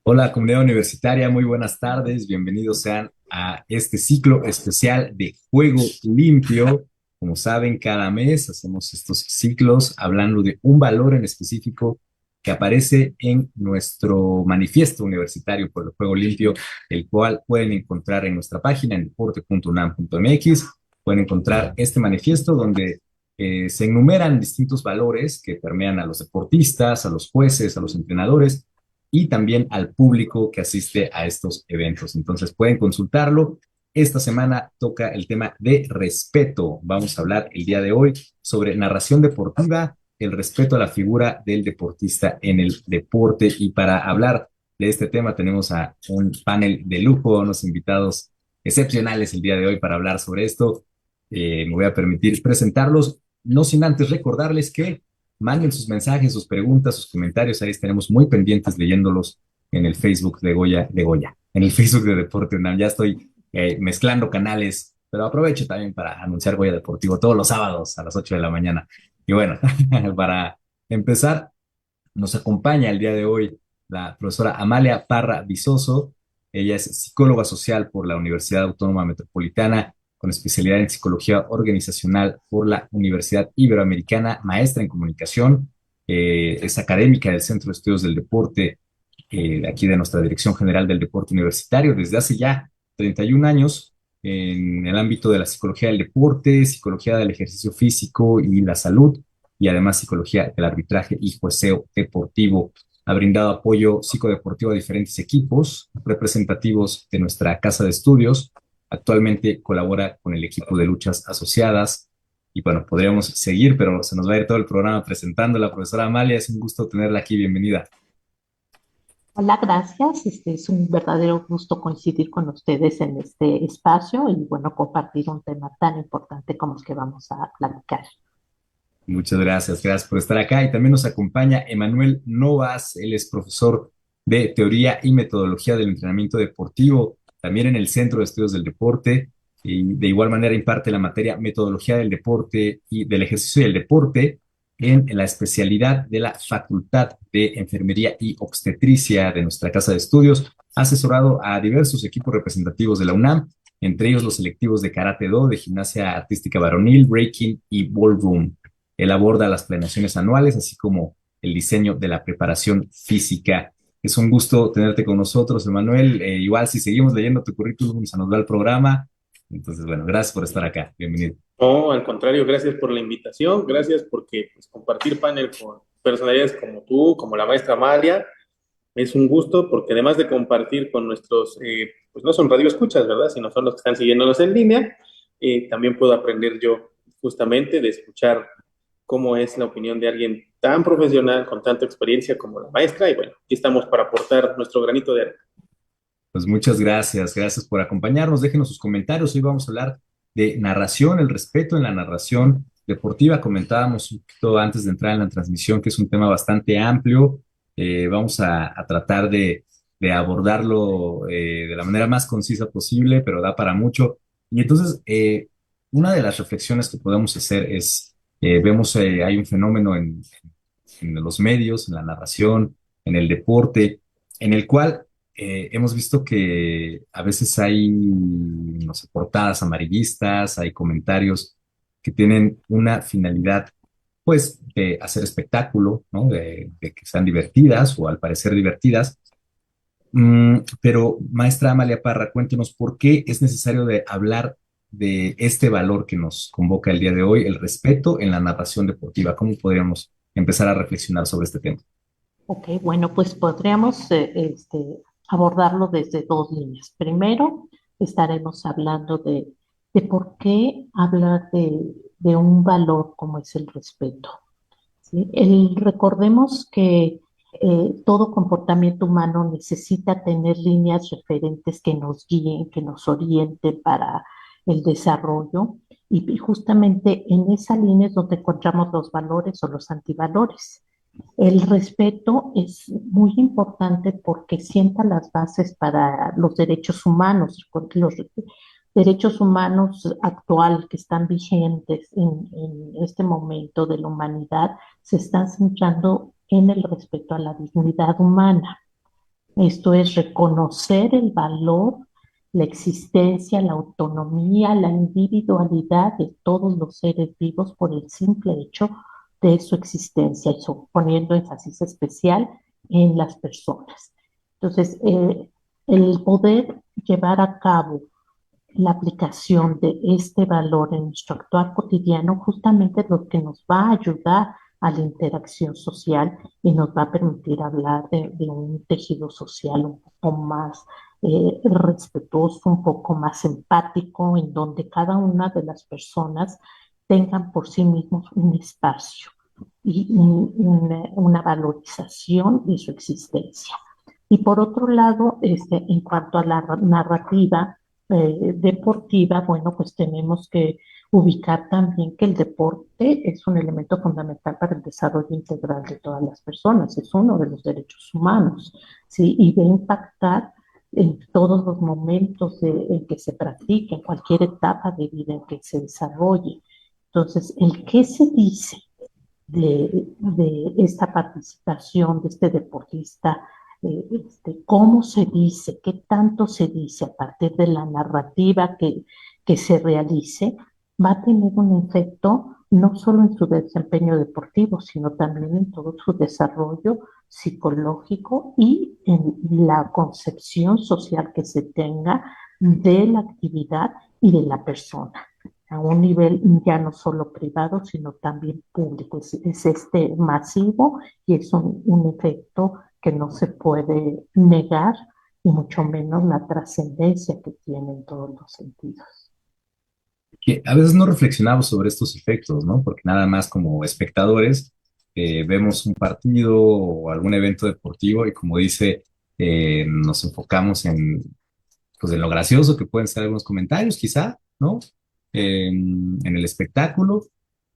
Hola, comunidad universitaria, muy buenas tardes. Bienvenidos sean a este ciclo especial de Juego Limpio. Como saben, cada mes hacemos estos ciclos hablando de un valor en específico que aparece en nuestro manifiesto universitario por el Juego Limpio, el cual pueden encontrar en nuestra página en deporte.unam.mx. Pueden encontrar este manifiesto donde se enumeran distintos valores que permean a los deportistas, a los jueces, a los entrenadores y también al público que asiste a estos eventos. Entonces pueden consultarlo. Esta semana toca el tema de respeto. Vamos a hablar el día de hoy sobre narración deportiva, el respeto a la figura del deportista en el deporte. Y para hablar de este tema tenemos a un panel de lujo, unos invitados excepcionales el día de hoy para hablar sobre esto. Me voy a permitir presentarlos, no sin antes recordarles que manden sus mensajes, sus preguntas, sus comentarios. Ahí estaremos muy pendientes leyéndolos en el Facebook de Goya, en el Facebook de Deporte UNAM. Ya estoy mezclando canales, pero aprovecho también para anunciar Goya Deportivo todos los sábados a las 8 de la mañana. Y bueno, para empezar, nos acompaña el día de hoy la profesora Amalia Parra Vizoso. Ella es psicóloga social por la Universidad Autónoma Metropolitana, con especialidad en psicología organizacional por la Universidad Iberoamericana, maestra en comunicación, es académica del Centro de Estudios del Deporte, de aquí de nuestra Dirección General del Deporte Universitario, desde hace ya 31 años en el ámbito de la psicología del deporte, psicología del ejercicio físico y la salud, y además psicología del arbitraje y jueceo deportivo. Ha brindado apoyo psicodeportivo a diferentes equipos representativos de nuestra casa de estudios. Actualmente colabora con el equipo de luchas asociadas. Y bueno, podríamos seguir, pero se nos va a ir todo el programa presentando a la profesora Amalia. Es un gusto tenerla aquí. Bienvenida. Hola, gracias. Es un verdadero gusto coincidir con ustedes en este espacio y bueno, compartir un tema tan importante como el que vamos a platicar. Muchas gracias, gracias por estar acá. Y también nos acompaña Emanuel Novas, él es profesor de Teoría y Metodología del Entrenamiento Deportivo, también en el Centro de Estudios del Deporte, y de igual manera imparte la materia Metodología del Deporte y del Ejercicio y el Deporte en la especialidad de la Facultad de Enfermería y Obstetricia de nuestra Casa de Estudios. Ha asesorado a diversos equipos representativos de la UNAM, entre ellos los selectivos de Karate Do, de Gimnasia Artística Varonil, Breaking y Ballroom. Él aborda las planeaciones anuales, así como el diseño de la preparación física. Es un gusto tenerte con nosotros, Emanuel. Igual, si seguimos leyendo tu currículum, se nos da el programa. Entonces, bueno, gracias por estar acá. Bienvenido. No, al contrario, gracias por la invitación, gracias porque pues, compartir panel con personalidades como tú, como la maestra Amalia, es un gusto porque además de compartir con nuestros, pues no son radioescuchas, ¿verdad? Sino son los que están siguiéndonos en línea, también puedo aprender yo justamente de escuchar cómo es la opinión de alguien tan profesional, con tanta experiencia como la maestra, y bueno, aquí estamos para aportar nuestro granito de arena. Pues muchas gracias, gracias por acompañarnos. Déjenos sus comentarios. Hoy vamos a hablar de narración, el respeto en la narración deportiva. Comentábamos un poquito antes de entrar en la transmisión que es un tema bastante amplio. Vamos a tratar de abordarlo de la manera más concisa posible, pero da para mucho. Y entonces, una de las reflexiones que podemos hacer es, vemos, hay un fenómeno en los medios, en la narración, en el deporte, en el cual hemos visto que a veces hay, no sé, portadas amarillistas, hay comentarios que tienen una finalidad, pues, de hacer espectáculo, ¿no? De que sean divertidas o al parecer divertidas. Pero, maestra Amalia Parra, cuéntenos por qué es necesario de hablar de este valor que nos convoca el día de hoy, el respeto en la narración deportiva. ¿Cómo podríamos empezar a reflexionar sobre este tema? Ok, bueno, pues podríamos abordarlo desde dos líneas. Primero, estaremos hablando de por qué hablar de un valor como es el respeto. ¿Sí? Recordemos que todo comportamiento humano necesita tener líneas referentes que nos guíen, que nos orienten para el desarrollo y justamente en esa línea es donde encontramos los valores o los antivalores. El respeto es muy importante porque sienta las bases para los derechos humanos, porque los derechos humanos actuales que están vigentes en este momento de la humanidad se están centrando en el respeto a la dignidad humana. Esto es reconocer el valor, la existencia, la autonomía, la individualidad de todos los seres vivos por el simple hecho de su existencia, y poniendo énfasis especial en las personas. Entonces, el poder llevar a cabo la aplicación de este valor en nuestro actuar cotidiano justamente es lo que nos va a ayudar a la interacción social y nos va a permitir hablar de un tejido social un poco más respetuoso, un poco más empático, en donde cada una de las personas tengan por sí mismos un espacio y una valorización de su existencia. Y por otro lado, en cuanto a la narrativa deportiva, bueno, pues tenemos que ubicar también que el deporte es un elemento fundamental para el desarrollo integral de todas las personas, es uno de los derechos humanos, ¿sí? Y de impactar en todos los momentos en que se practique, en cualquier etapa de vida en que se desarrolle. Entonces, el qué se dice de esta participación de este deportista, cómo se dice, qué tanto se dice a partir de la narrativa que se realice, va a tener un efecto no solo en su desempeño deportivo, sino también en todo su desarrollo psicológico y en la concepción social que se tenga de la actividad y de la persona a un nivel ya no solo privado, sino también público. Es este masivo y es un efecto que no se puede negar y mucho menos la trascendencia que tiene en todos los sentidos. Que a veces no reflexionamos sobre estos efectos, ¿no? Porque nada más como espectadores vemos un partido o algún evento deportivo y como dice, nos enfocamos pues, en lo gracioso que pueden ser algunos comentarios, quizá, ¿no? En el espectáculo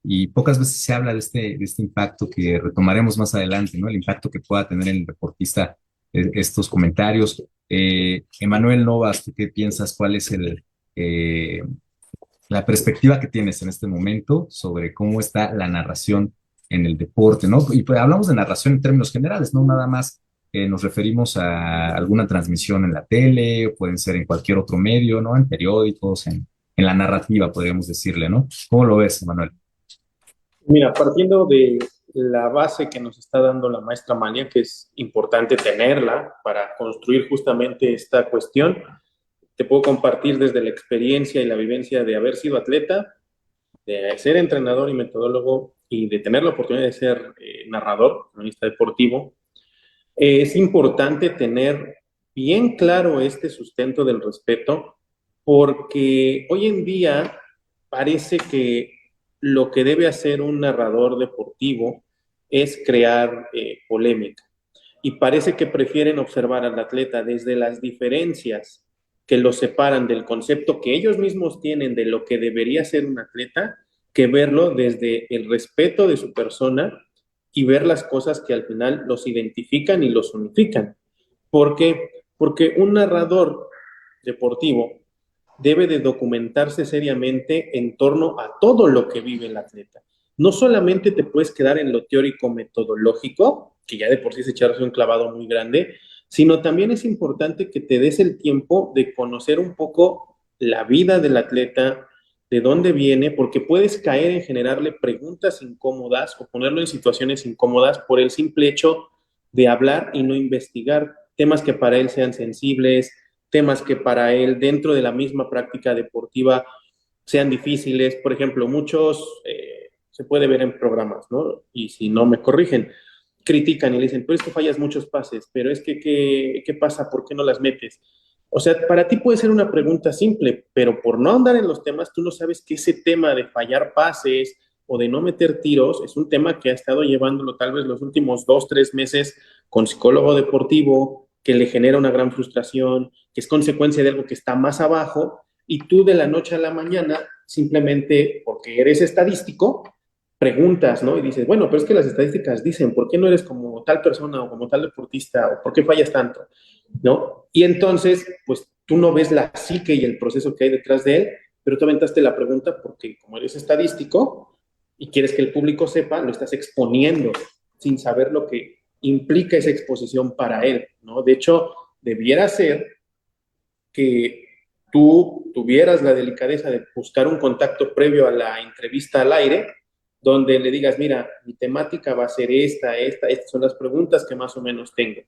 y pocas veces se habla de este impacto que retomaremos más adelante, ¿no? El impacto que pueda tener en el deportista estos comentarios. Emanuel Novas, ¿tú qué piensas? ¿Cuál es la perspectiva que tienes en este momento sobre cómo está la narración en el deporte, ¿no? Y pues hablamos de narración en términos generales, no nada más nos referimos a alguna transmisión en la tele, o pueden ser en cualquier otro medio, ¿no? En periódicos, en la narrativa, podríamos decirle, ¿no? ¿Cómo lo ves, Manuel? Mira, partiendo de la base que nos está dando la maestra Malia, que es importante tenerla para construir justamente esta cuestión, te puedo compartir desde la experiencia y la vivencia de haber sido atleta, de ser entrenador y metodólogo y de tener la oportunidad de ser narrador, cronista deportivo. Es importante tener bien claro este sustento del respeto porque hoy en día parece que lo que debe hacer un narrador deportivo es crear polémica y parece que prefieren observar al atleta desde las diferencias que lo separan del concepto que ellos mismos tienen de lo que debería ser un atleta, que verlo desde el respeto de su persona y ver las cosas que al final los identifican y los unifican. ¿Por qué? Porque un narrador deportivo debe de documentarse seriamente en torno a todo lo que vive el atleta. No solamente te puedes quedar en lo teórico metodológico, que ya de por sí es echarse un clavado muy grande, sino también es importante que te des el tiempo de conocer un poco la vida del atleta, de dónde viene, porque puedes caer en generarle preguntas incómodas o ponerlo en situaciones incómodas por el simple hecho de hablar y no investigar temas que para él sean sensibles, temas que para él dentro de la misma práctica deportiva sean difíciles. Por ejemplo, muchos se puede ver en programas, ¿no? Y si no me corrigen, critican y le dicen, pero es que fallas muchos pases, pero es que, ¿qué pasa? ¿Por qué no las metes? O sea, para ti puede ser una pregunta simple, pero por no andar en los temas, tú no sabes que ese tema de fallar pases o de no meter tiros es un tema que ha estado llevándolo tal vez los últimos 2, 3 meses con psicólogo deportivo, que le genera una gran frustración, que es consecuencia de algo que está más abajo, y tú de la noche a la mañana, simplemente porque eres estadístico, preguntas, ¿no? Y dices, bueno, pero es que las estadísticas dicen, ¿por qué no eres como tal persona o como tal deportista? ¿O por qué fallas tanto? ¿No? Y entonces, pues tú no ves la psique y el proceso que hay detrás de él, pero tú aventaste la pregunta porque como eres estadístico y quieres que el público sepa, lo estás exponiendo sin saber lo que implica esa exposición para él, ¿no? De hecho, debiera ser que tú tuvieras la delicadeza de buscar un contacto previo a la entrevista al aire, donde le digas, mira, mi temática va a ser estas son las preguntas que más o menos tengo.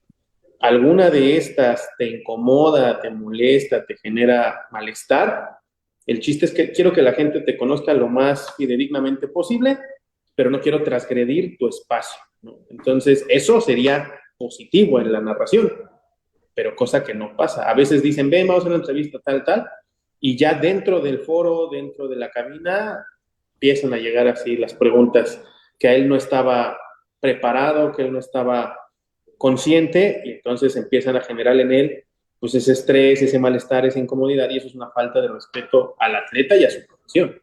¿Alguna de estas te incomoda, te molesta, te genera malestar? El chiste es que quiero que la gente te conozca lo más fidedignamente posible, pero no quiero transgredir tu espacio, ¿no? Entonces, eso sería positivo en la narración, pero cosa que no pasa. A veces dicen, ven, vamos a una entrevista tal, y ya dentro del foro, dentro de la cabina, empiezan a llegar así las preguntas que a él no estaba preparado, que él no estaba consciente, y entonces empiezan a generar en él pues ese estrés, ese malestar, esa incomodidad, y eso es una falta de respeto al atleta y a su profesión.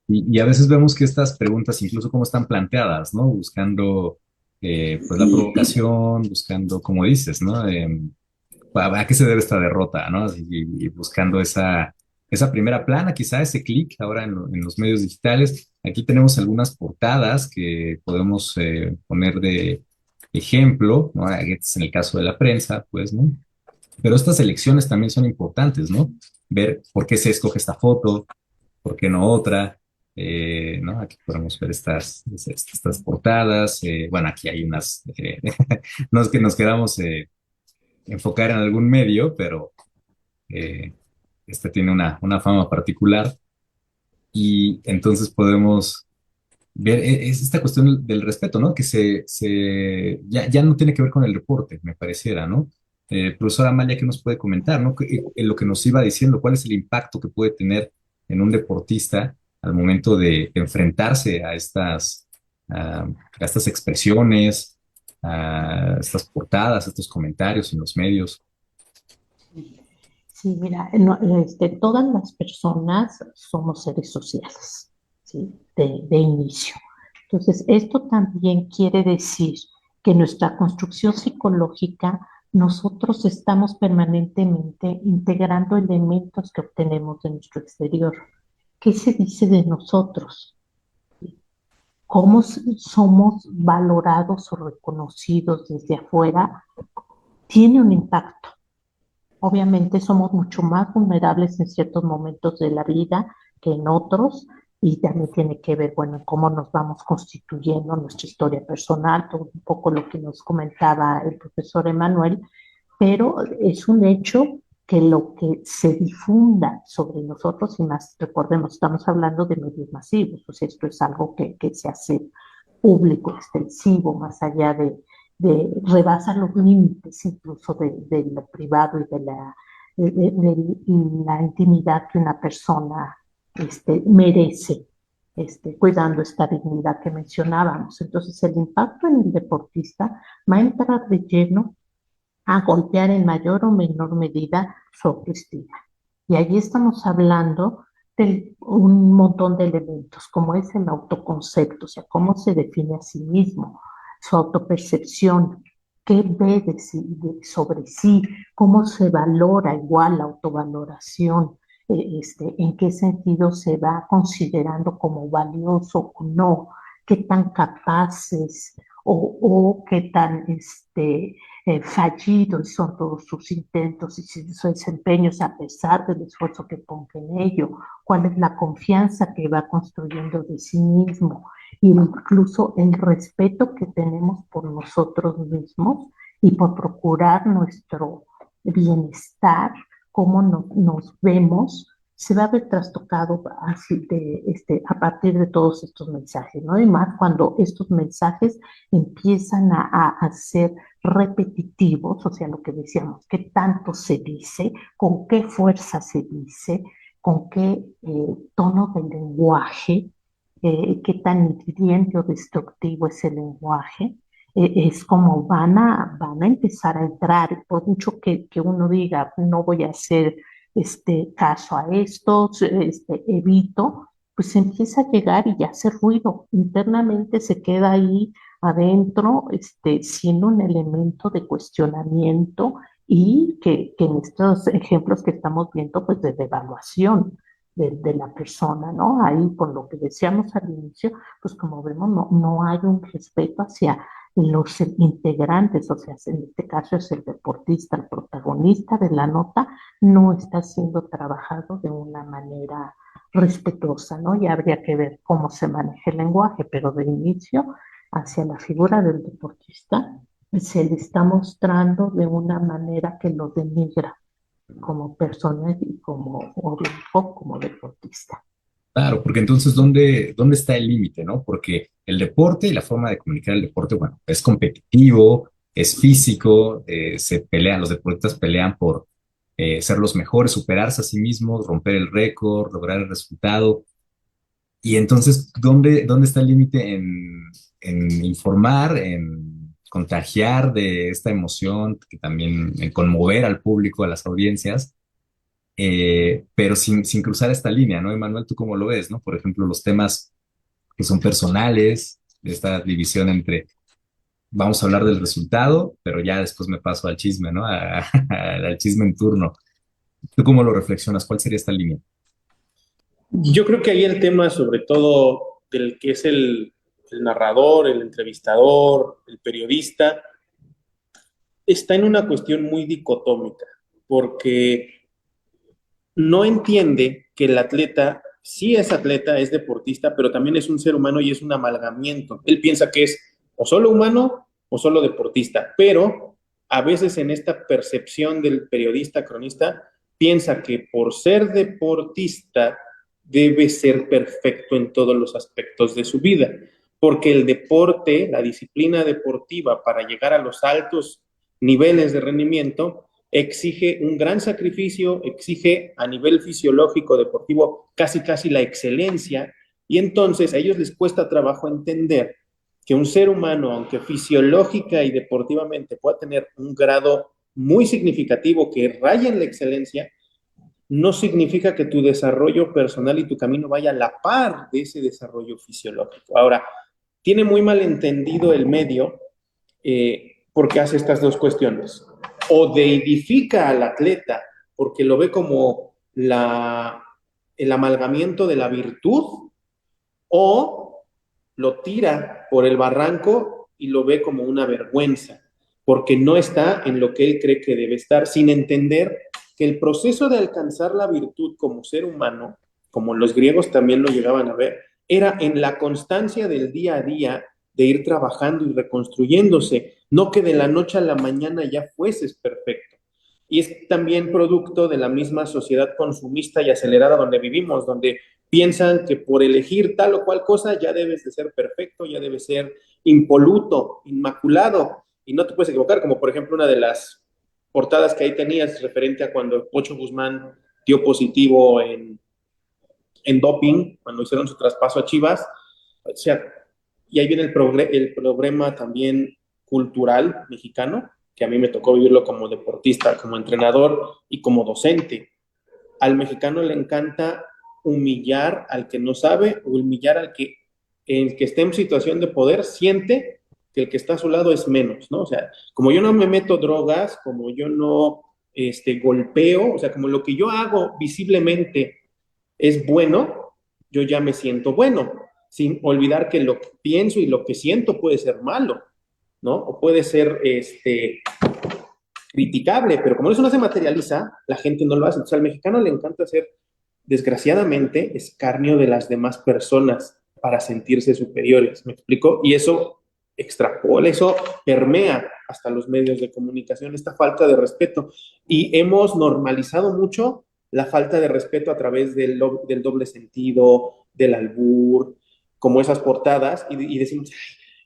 Y a veces vemos que estas preguntas, incluso cómo están planteadas, ¿no? Buscando pues la provocación, buscando, como dices, ¿no? ¿A qué se debe esta derrota, ¿no? Y buscando esa primera plana, quizá ese clic ahora en los medios digitales. Aquí tenemos algunas portadas que podemos poner de ejemplo, ¿no? Este es en el caso de la prensa, pues, ¿no? Pero estas elecciones también son importantes, ¿no? Ver por qué se escoge esta foto, por qué no otra. ¿No? Aquí podemos ver estas portadas. Bueno, aquí hay unas, no es que nos queramos enfocar en algún medio, pero eh, este tiene una fama particular y entonces podemos ver, es esta cuestión del respeto, ¿no? Que ya no tiene que ver con el reporte, me pareciera, ¿no? Profesora Amalia, ¿qué nos puede comentar, ¿no? En lo que nos iba diciendo, ¿cuál es el impacto que puede tener en un deportista al momento de enfrentarse a estas expresiones, a estas portadas, a estos comentarios en los medios? Sí, mira, todas las personas somos seres sociales, ¿sí? De inicio. Entonces, esto también quiere decir que nuestra construcción psicológica, nosotros estamos permanentemente integrando elementos que obtenemos de nuestro exterior. ¿Qué se dice de nosotros? ¿Cómo somos valorados o reconocidos desde afuera? Tiene un impacto. Obviamente somos mucho más vulnerables en ciertos momentos de la vida que en otros, y también tiene que ver, bueno, en cómo nos vamos constituyendo nuestra historia personal, todo un poco lo que nos comentaba el profesor Emanuel, pero es un hecho que lo que se difunda sobre nosotros, y más, recordemos, estamos hablando de medios masivos, pues esto es algo que se hace público, extensivo, más allá rebasa los límites incluso de lo privado y de la intimidad que una persona merece, cuidando esta dignidad que mencionábamos. Entonces, el impacto en el deportista va a entrar de lleno a golpear en mayor o menor medida su autoestima. Y allí estamos hablando de un montón de elementos, como es el autoconcepto, o sea, cómo se define a sí mismo, su autopercepción, qué ve sobre sí, cómo se valora igual la autovaloración, en qué sentido se va considerando como valioso o no, qué tan capaces o qué tan fallidos son todos sus intentos y sus desempeños a pesar del esfuerzo que ponga en ello, cuál es la confianza que va construyendo de sí mismo, e incluso el respeto que tenemos por nosotros mismos y por procurar nuestro bienestar, cómo nos vemos, se va a ver trastocado así a partir de todos estos mensajes, ¿no? Y más cuando estos mensajes empiezan a ser repetitivos, o sea, lo que decíamos, qué tanto se dice, con qué fuerza se dice, con qué tono de lenguaje, qué tan hiriente o destructivo es el lenguaje, es como van a empezar a entrar, por mucho que uno diga, no voy a hacer caso a esto, evito, pues empieza a llegar y ya hace ruido, internamente se queda ahí adentro, siendo un elemento de cuestionamiento y que en estos ejemplos que estamos viendo, pues de devaluación de la persona, ¿no? Ahí, con lo que decíamos al inicio, pues como vemos, no hay un respeto hacia los integrantes, o sea, en este caso es el deportista, el protagonista de la nota, no está siendo trabajado de una manera respetuosa, ¿no? Y habría que ver cómo se maneja el lenguaje, pero de inicio, hacia la figura del deportista, se le está mostrando de una manera que lo denigra como persona y como, o como deportista. Claro, porque entonces, ¿dónde está el límite, no? Porque el deporte y la forma de comunicar el deporte, bueno, es competitivo, es físico, se pelean, los deportistas pelean por ser los mejores, superarse a sí mismos, romper el récord, lograr el resultado. Y entonces, ¿dónde está el límite en informar, en contagiar de esta emoción, que también en conmover al público, a las audiencias? Pero sin cruzar esta línea, ¿no? Emanuel, ¿tú cómo lo ves, no? Por ejemplo, los temas que son personales, de esta división entre vamos a hablar del resultado, pero ya después me paso al chisme, ¿no? Al chisme en turno. ¿Tú cómo lo reflexionas? ¿Cuál sería esta línea? Yo creo que ahí el tema, sobre todo, del que es el narrador, el entrevistador, el periodista, está en una cuestión muy dicotómica, porque no entiende que el atleta sí es atleta, es deportista, pero también es un ser humano y es un amalgamiento. Él piensa que es o solo humano o solo deportista, pero a veces en esta percepción del periodista, cronista, piensa que por ser deportista debe ser perfecto en todos los aspectos de su vida, porque el deporte, la disciplina deportiva para llegar a los altos niveles de rendimiento, exige un gran sacrificio, exige a nivel fisiológico, deportivo, casi la excelencia, y entonces a ellos les cuesta trabajo entender que un ser humano, aunque fisiológica y deportivamente pueda tener un grado muy significativo que raya en la excelencia, no significa que tu desarrollo personal y tu camino vaya a la par de ese desarrollo fisiológico. Ahora, tiene muy mal entendido el medio porque hace estas dos cuestiones. O deidifica al atleta porque lo ve como el amalgamiento de la virtud, o lo tira por el barranco y lo ve como una vergüenza, porque no está en lo que él cree que debe estar, sin entender que el proceso de alcanzar la virtud como ser humano, como los griegos también lo llegaban a ver, era en la constancia del día a día de ir trabajando y reconstruyéndose, no que de la noche a la mañana ya fueses perfecto. Y es también producto de la misma sociedad consumista y acelerada donde vivimos, donde piensan que por elegir tal o cual cosa ya debes de ser perfecto, ya debes ser impoluto, inmaculado, y no te puedes equivocar, como por ejemplo una de las portadas que ahí tenías referente a cuando Pocho Guzmán dio positivo en doping, cuando hicieron su traspaso a Chivas, o sea, y ahí viene el problema también cultural mexicano, que a mí me tocó vivirlo como deportista, como entrenador y como docente. Al mexicano le encanta humillar al que no sabe, o humillar al que, el que esté en situación de poder siente que el que está a su lado es menos, ¿no? O sea, como yo no me meto drogas, como yo no golpeo, o sea, como lo que yo hago visiblemente es bueno, yo ya me siento bueno, sin olvidar que lo que pienso y lo que siento puede ser malo, ¿no? O puede ser criticable, pero como eso no se materializa, la gente no lo hace. Entonces al mexicano le encanta ser, desgraciadamente, escarnio de las demás personas para sentirse superiores, ¿me explico? Y eso extrapola, eso permea hasta los medios de comunicación, esta falta de respeto. Y hemos normalizado mucho la falta de respeto a través del doble sentido, del albur, como esas portadas, y decimos,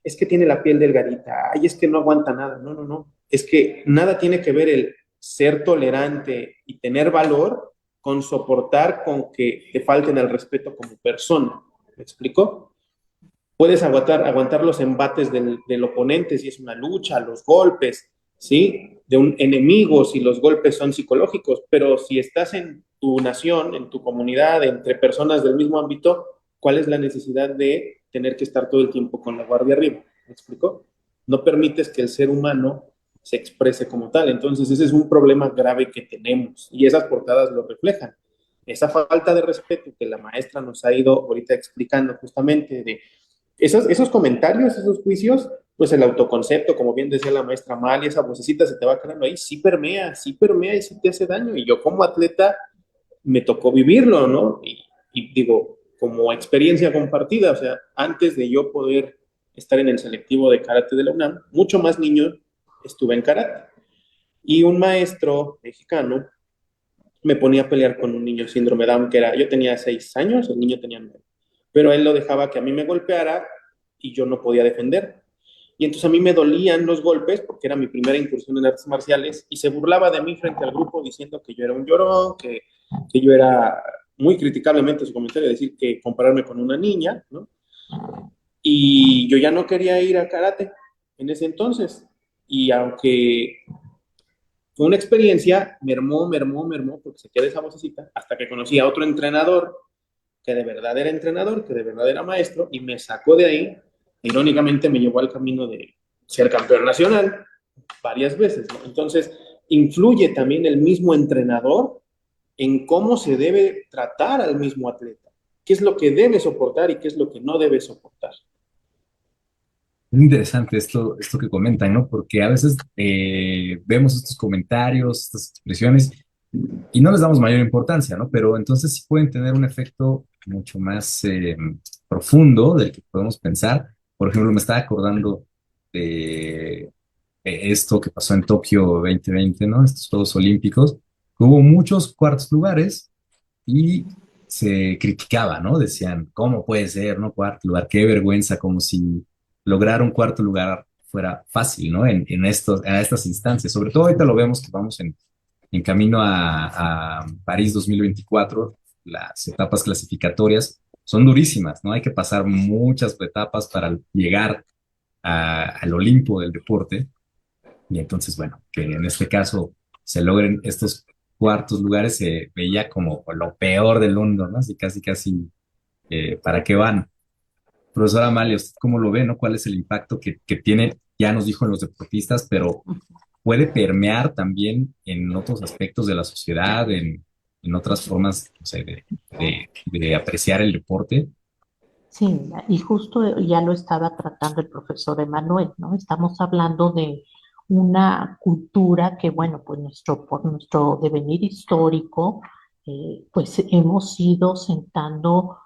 es que tiene la piel delgadita, ay, es que no aguanta nada. No, no, no. Es que nada tiene que ver el ser tolerante y tener valor con soportar con que te falten el respeto como persona. ¿Me explico? Puedes aguantar los embates del oponente si es una lucha, los golpes, ¿sí? De un enemigo si los golpes son psicológicos, pero si estás en tu nación, en tu comunidad, entre personas del mismo ámbito, ¿cuál es la necesidad de tener que estar todo el tiempo con la guardia arriba? ¿Me explico? No permites que el ser humano se exprese como tal. Entonces ese es un problema grave que tenemos y esas portadas lo reflejan. Esa falta de respeto que la maestra nos ha ido ahorita explicando justamente de esos comentarios, esos juicios, pues el autoconcepto, como bien decía la maestra Amalia, esa vocecita se te va quedando ahí, sí permea y sí te hace daño. Y yo como atleta me tocó vivirlo, ¿no? Y digo, como experiencia compartida, o sea, antes de yo poder estar en el selectivo de karate de la UNAM, mucho más niño estuve en karate. Y un maestro mexicano me ponía a pelear con un niño síndrome Down, que era, yo tenía 6 años, el niño tenía 9, pero él lo dejaba que a mí me golpeara y yo no podía defender. Y entonces a mí me dolían los golpes porque era mi primera incursión en artes marciales y se burlaba de mí frente al grupo diciendo que yo era un llorón, que yo era muy criticablemente su comentario, decir que compararme con una niña, ¿no? Y yo ya no quería ir a karate en ese entonces. Y aunque fue una experiencia, mermó, porque se queda esa vocecita, hasta que conocí a otro entrenador, que de verdad era entrenador, que de verdad era maestro, y me sacó de ahí. Irónicamente me llevó al camino de ser campeón nacional varias veces, ¿no? Entonces, influye también el mismo entrenador en cómo se debe tratar al mismo atleta, qué es lo que debe soportar y qué es lo que no debe soportar. Es interesante esto que comentan, ¿no? Porque a veces vemos estos comentarios, estas expresiones y no les damos mayor importancia, ¿no? Pero entonces sí pueden tener un efecto mucho más profundo del que podemos pensar. Por ejemplo, me estaba acordando de esto que pasó en Tokio 2020, ¿no? Estos Juegos Olímpicos, que hubo muchos cuartos lugares y se criticaba, ¿no? Decían, ¿cómo puede ser, no? Cuarto lugar, qué vergüenza, como si lograr un cuarto lugar fuera fácil, ¿no? A estas instancias. Sobre todo ahorita lo vemos que vamos en camino a París 2024, las etapas clasificatorias son durísimas, ¿no? Hay que pasar muchas etapas para llegar al Olimpo del deporte. Y entonces, bueno, que en este caso se logren estos cuartos lugares se veía como lo peor del mundo, ¿no? Así casi, ¿para qué van? Profesora Amalia, ¿usted cómo lo ve, no? ¿Cuál es el impacto que tiene? Ya nos dijo en los deportistas, pero puede permear también en otros aspectos de la sociedad, en otras formas, no sé, de apreciar el deporte. Sí, y justo ya lo estaba tratando el profesor Emanuel, ¿no? Estamos hablando de una cultura que, bueno, pues por nuestro devenir histórico, pues hemos ido sentando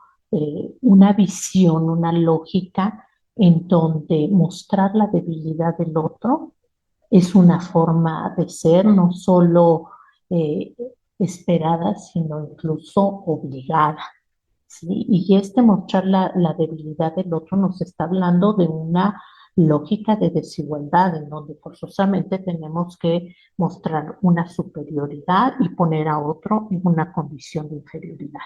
una visión, una lógica en donde mostrar la debilidad del otro es una forma de ser, no solo eh, esperada, sino incluso obligada. ¿Sí? Y este mostrar la debilidad del otro nos está hablando de una lógica de desigualdad en donde forzosamente tenemos que mostrar una superioridad y poner a otro en una condición de inferioridad.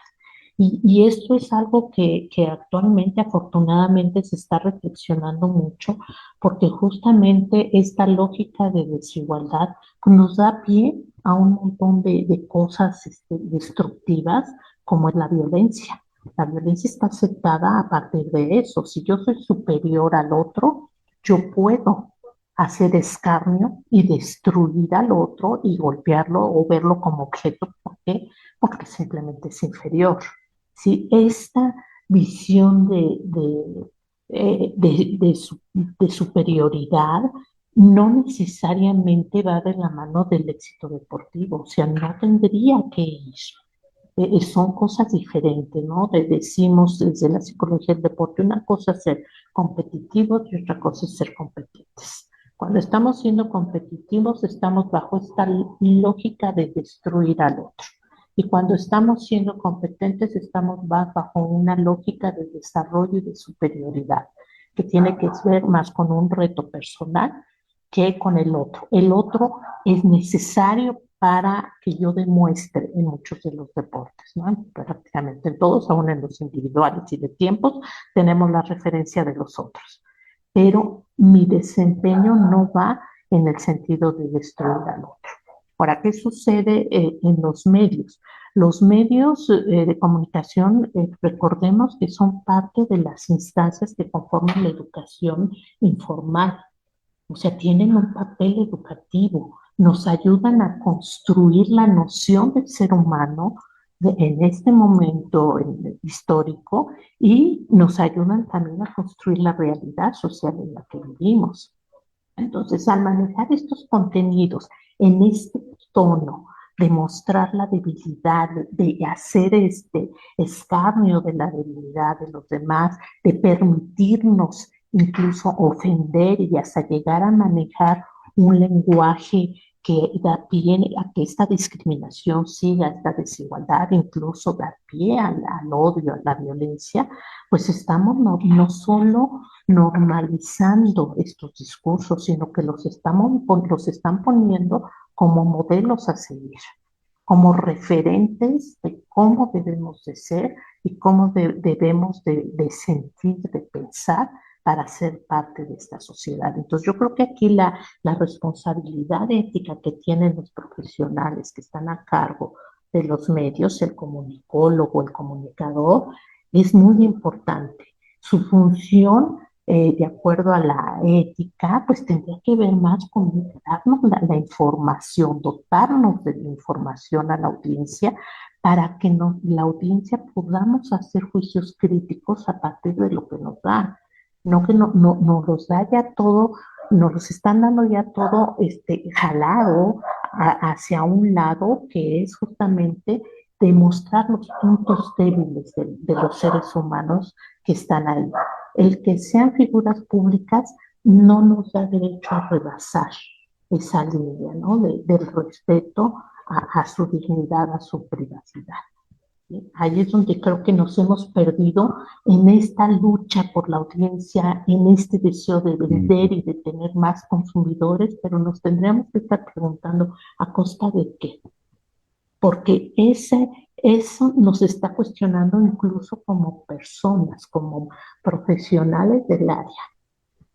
Y esto es algo que actualmente, afortunadamente, se está reflexionando mucho, porque justamente esta lógica de desigualdad nos da pie a un montón de cosas destructivas, como es la violencia. La violencia está aceptada a partir de eso. Si yo soy superior al otro, yo puedo hacer escarnio y destruir al otro y golpearlo o verlo como objeto. ¿Por qué? Porque simplemente es inferior. Si esta visión de superioridad no necesariamente va de la mano del éxito deportivo, o sea, no tendría que ir. Son cosas diferentes, ¿no? Decimos desde la psicología del deporte, una cosa es ser competitivos y otra cosa es ser competentes. Cuando estamos siendo competitivos, estamos bajo esta lógica de destruir al otro. Y cuando estamos siendo competentes, estamos bajo una lógica de desarrollo y de superioridad, que tiene que ver más con un reto personal que con el otro. El otro es necesario para que yo demuestre en muchos de los deportes, ¿no? Prácticamente en todos, aún en los individuales y de tiempos, tenemos la referencia de los otros. Pero mi desempeño no va en el sentido de destruir al otro. Ahora, ¿qué sucede en los medios? Los medios de comunicación, recordemos que son parte de las instancias que conforman la educación informal. O sea, tienen un papel educativo, nos ayudan a construir la noción del ser humano en este momento histórico y nos ayudan también a construir la realidad social en la que vivimos. Entonces, al manejar estos contenidos en este tono de mostrar la debilidad, de hacer este escarnio de la debilidad de los demás, de permitirnos incluso ofender y hasta llegar a manejar un lenguaje que da pie a que esta discriminación siga, esta desigualdad, incluso dar pie al odio, a la violencia, pues estamos no solo normalizando estos discursos, sino que los están poniendo como modelos a seguir, como referentes de cómo debemos de ser y cómo debemos de sentir, de pensar para ser parte de esta sociedad. Entonces yo creo que aquí la responsabilidad ética que tienen los profesionales que están a cargo de los medios, el comunicólogo, el comunicador, es muy importante. Su función, de acuerdo a la ética, pues tendría que ver más con darnos la información, dotarnos de la información a la audiencia para que la audiencia podamos hacer juicios críticos a partir de lo que nos dan. No que nos los da ya todo, nos los están dando ya todo jalado hacia un lado que es justamente demostrar los puntos débiles de los seres humanos que están ahí. El que sean figuras públicas no nos da derecho a rebasar esa línea, ¿no? Del respeto a su dignidad, a su privacidad. ¿Sí? Ahí es donde creo que nos hemos perdido en esta lucha por la audiencia, en este deseo de vender y de tener más consumidores, pero nos tendríamos que estar preguntando a costa de qué, porque eso nos está cuestionando incluso como personas, como profesionales del área.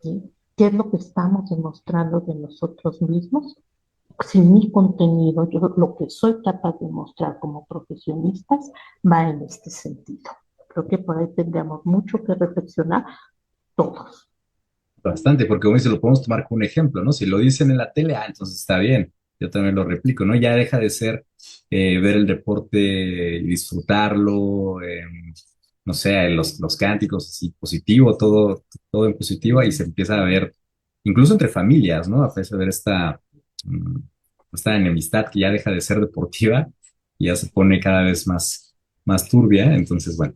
¿Sí? ¿Qué es lo que estamos demostrando de nosotros mismos? Si mi contenido, yo lo que soy capaz de mostrar como profesionistas, va en este sentido. Creo que por ahí tendríamos mucho que reflexionar todos. Bastante, porque como dice, lo podemos tomar como un ejemplo, ¿no? Si lo dicen en la tele, entonces está bien, yo también lo replico, ¿no? Ya deja de ser ver el deporte y disfrutarlo, no sé, los cánticos así positivo, todo en positivo, y se empieza a ver, incluso entre familias, ¿no? A veces ver mm, esta enemistad que ya deja de ser deportiva y ya se pone cada vez más turbia, entonces, bueno,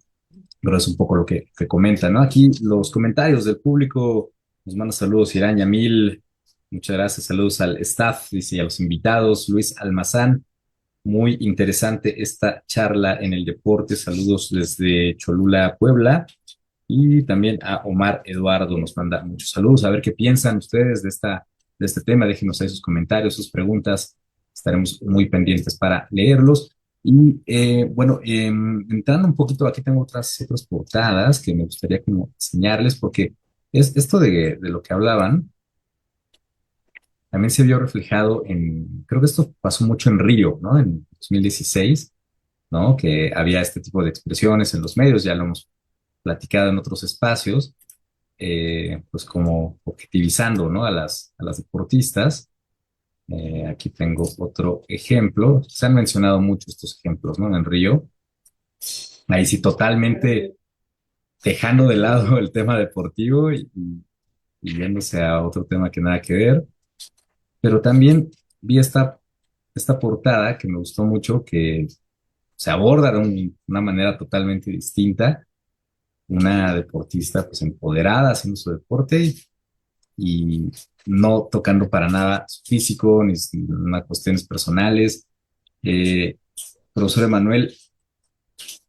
pero es un poco lo que comenta, ¿no? Aquí los comentarios del público nos manda saludos, Irán Yamil, muchas gracias, saludos al staff, dice, y a los invitados, Luis Almazán, muy interesante esta charla en el deporte, saludos desde Cholula, Puebla, y también a Omar Eduardo nos manda muchos saludos, a ver qué piensan ustedes de este tema, déjenos ahí sus comentarios, sus preguntas, estaremos muy pendientes para leerlos. Y bueno, entrando un poquito, aquí tengo otras portadas que me gustaría como enseñarles, porque es esto de lo que hablaban, también se vio reflejado creo que esto pasó mucho en Río, ¿no? En 2016, ¿no? Que había este tipo de expresiones en los medios, ya lo hemos platicado en otros espacios, pues como objetivizando, ¿no? A las deportistas. Aquí tengo otro ejemplo. Se han mencionado mucho estos ejemplos, ¿no? En Río. Ahí sí, totalmente dejando de lado el tema deportivo y yéndose a otro tema que nada que ver. Pero también vi esta portada que me gustó mucho, que se aborda de una manera totalmente distinta. Una deportista pues empoderada haciendo su deporte y no tocando para nada su físico ni unas cuestiones personales. Eh, Profesor Emanuel,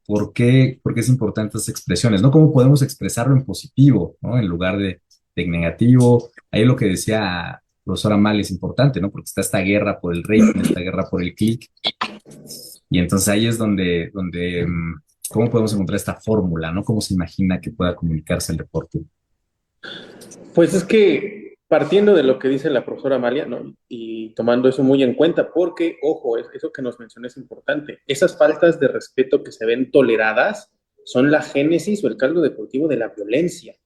¿por qué es importante estas expresiones? ¿No? ¿Cómo podemos expresarlo en positivo, ¿no? En lugar de negativo? Ahí lo que decía profesora Mal es importante, ¿no? Porque está esta guerra por el rating, esta guerra por el clic, y entonces ahí es donde ¿cómo podemos encontrar esta fórmula, ¿no? ¿Cómo se imagina que pueda comunicarse el deporte? Pues es que partiendo de lo que dice la profesora Amalia, ¿no? Y tomando eso muy en cuenta, porque, ojo, eso que nos menciona es importante. Esas faltas de respeto que se ven toleradas son la génesis o el caldo deportivo de la violencia.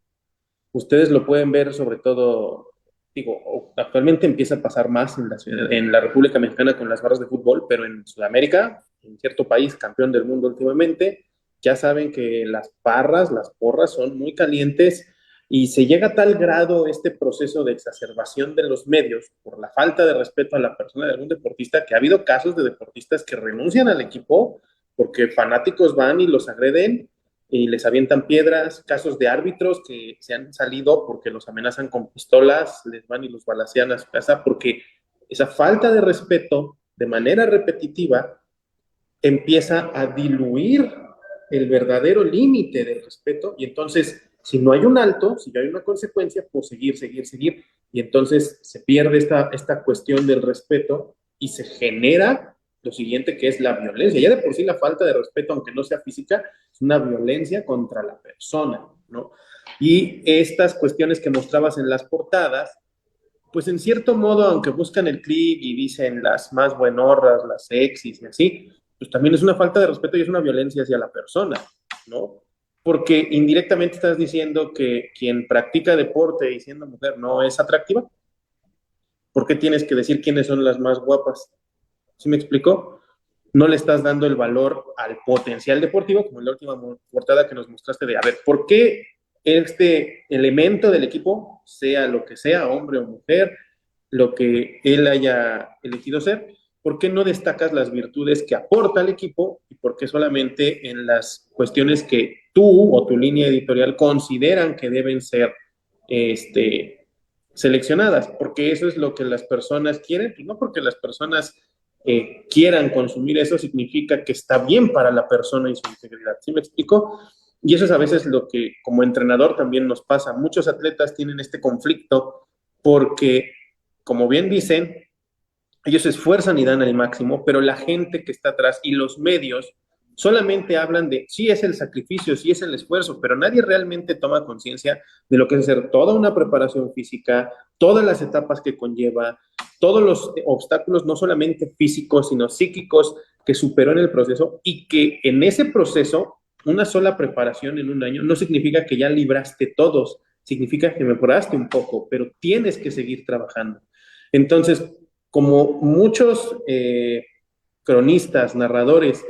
Ustedes lo pueden ver sobre todo, digo, actualmente empieza a pasar más en la República Mexicana con las barras de fútbol, pero en Sudamérica en cierto país campeón del mundo últimamente, ya saben que las porras son muy calientes y se llega a tal grado este proceso de exacerbación de los medios por la falta de respeto a la persona de algún deportista, que ha habido casos de deportistas que renuncian al equipo porque fanáticos van y los agreden y les avientan piedras, casos de árbitros que se han salido porque los amenazan con pistolas, les van y los balacean a su casa, porque esa falta de respeto de manera repetitiva empieza a diluir el verdadero límite del respeto, y entonces si no hay un alto, si no hay una consecuencia, pues seguir, y entonces se pierde esta cuestión del respeto y se genera lo siguiente, que es la violencia. Ya de por sí la falta de respeto, aunque no sea física, es una violencia contra la persona, ¿no? Y estas cuestiones que mostrabas en las portadas, pues en cierto modo, aunque buscan el clic y dicen las más buenorras, las sexys y así, pues también es una falta de respeto y es una violencia hacia la persona, ¿no? Porque indirectamente estás diciendo que quien practica deporte y siendo mujer no es atractiva. ¿Por qué tienes que decir quiénes son las más guapas? ¿Sí me explicó? No le estás dando el valor al potencial deportivo, como en la última portada que nos mostraste de, a ver, ¿por qué este elemento del equipo, sea lo que sea, hombre o mujer, lo que él haya elegido ser, por qué no destacas las virtudes que aporta al equipo y por qué solamente en las cuestiones que tú o tu línea editorial consideran que deben ser seleccionadas? Porque eso es lo que las personas quieren, pues no porque las personas quieran consumir eso significa que está bien para la persona y su integridad. ¿Sí me explico? Y eso es a veces lo que como entrenador también nos pasa. Muchos atletas tienen este conflicto porque, como bien dicen, ellos se esfuerzan y dan el máximo, pero la gente que está atrás y los medios solamente hablan de sí es el sacrificio, sí es el esfuerzo, pero nadie realmente toma conciencia de lo que es hacer toda una preparación física, todas las etapas que conlleva, todos los obstáculos, no solamente físicos, sino psíquicos, que superó en el proceso, y que en ese proceso, una sola preparación en un año no significa que ya libraste todos, significa que mejoraste un poco, pero tienes que seguir trabajando. Entonces, como muchos cronistas, narradores,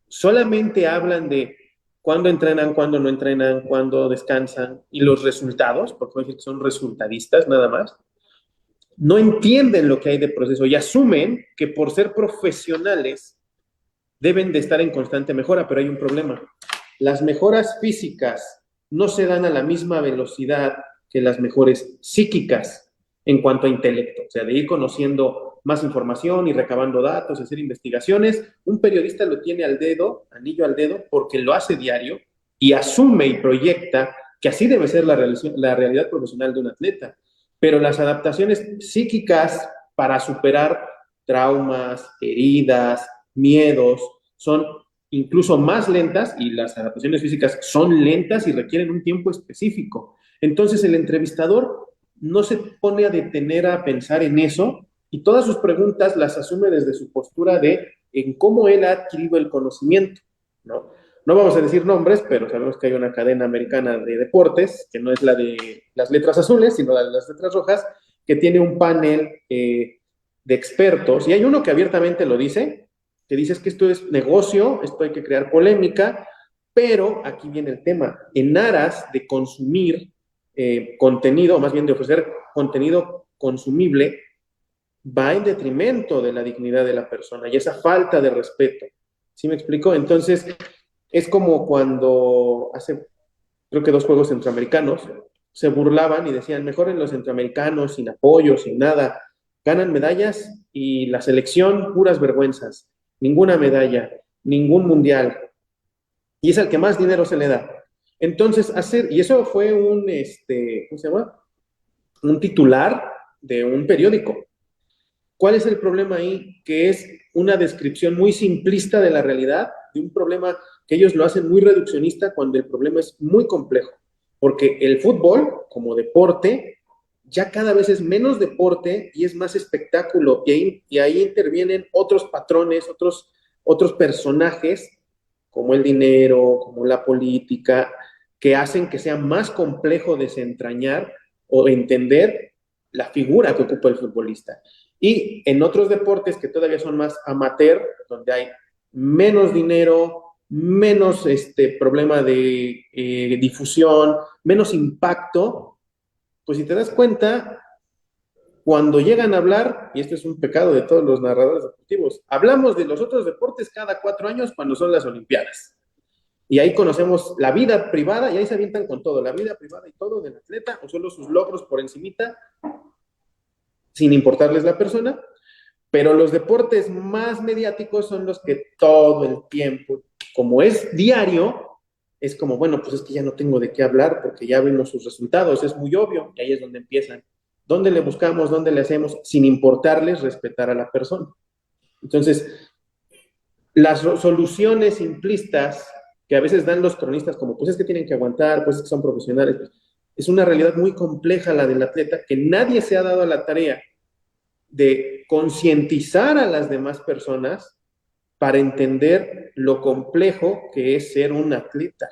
solamente hablan de cuándo entrenan, cuándo no entrenan, cuándo descansan y los resultados, porque voy a decir que son resultadistas nada más, no entienden lo que hay de proceso y asumen que por ser profesionales deben de estar en constante mejora, pero hay un problema. Las mejoras físicas no se dan a la misma velocidad que las mejores psíquicas en cuanto a intelecto, o sea, de ir conociendo más información y recabando datos, hacer investigaciones. Un periodista lo tiene al dedo, anillo al dedo, porque lo hace diario y asume y proyecta que así debe ser la realidad profesional de un atleta. Pero las adaptaciones psíquicas para superar traumas, heridas, miedos, son incluso más lentas, y las adaptaciones físicas son lentas y requieren un tiempo específico. Entonces el entrevistador no se pone a detener a pensar en eso y todas sus preguntas las asume desde su postura de en cómo él ha adquirido el conocimiento, ¿no? No vamos a decir nombres, pero sabemos que hay una cadena americana de deportes, que no es la de las letras azules, sino la de las letras rojas, que tiene un panel de expertos, y hay uno que abiertamente lo dice, que dice que esto es negocio, esto hay que crear polémica, pero aquí viene el tema, en aras de consumir contenido, más bien de ofrecer contenido consumible, va en detrimento de la dignidad de la persona y esa falta de respeto. ¿Sí me explico? Entonces, es como cuando hace, creo que 2 juegos centroamericanos, se burlaban y decían, mejor en los centroamericanos, sin apoyo, sin nada, ganan medallas y la selección, puras vergüenzas, ninguna medalla, ningún mundial, y es al que más dinero se le da. Entonces, y eso fue ¿cómo se llama? Un titular de un periódico. ¿Cuál es el problema ahí? Que es una descripción muy simplista de la realidad, de un problema que ellos lo hacen muy reduccionista cuando el problema es muy complejo. Porque el fútbol, como deporte, ya cada vez es menos deporte y es más espectáculo. Y ahí intervienen otros patrones, otros personajes, como el dinero, como la política, que hacen que sea más complejo desentrañar o entender la figura que ocupa el futbolista. Y en otros deportes que todavía son más amateur, donde hay menos dinero, menos problema de difusión, menos impacto. Pues si te das cuenta, cuando llegan a hablar, y esto es un pecado de todos los narradores deportivos, hablamos de los otros deportes cada 4 años cuando son las Olimpiadas. Y ahí conocemos la vida privada y ahí se avientan con todo, la vida privada y todo del atleta, o solo sus logros por encimita, sin importarles la persona. Pero los deportes más mediáticos son los que todo el tiempo, como es diario, es como, bueno, pues es que ya no tengo de qué hablar porque ya vimos sus resultados, es muy obvio, y ahí es donde empiezan. ¿Dónde le buscamos? ¿Dónde le hacemos? Sin importarles respetar a la persona. Entonces, las soluciones simplistas que a veces dan los cronistas, como pues es que tienen que aguantar, pues es que son profesionales, pues, es una realidad muy compleja la del atleta que nadie se ha dado a la tarea de concientizar a las demás personas para entender lo complejo que es ser un atleta.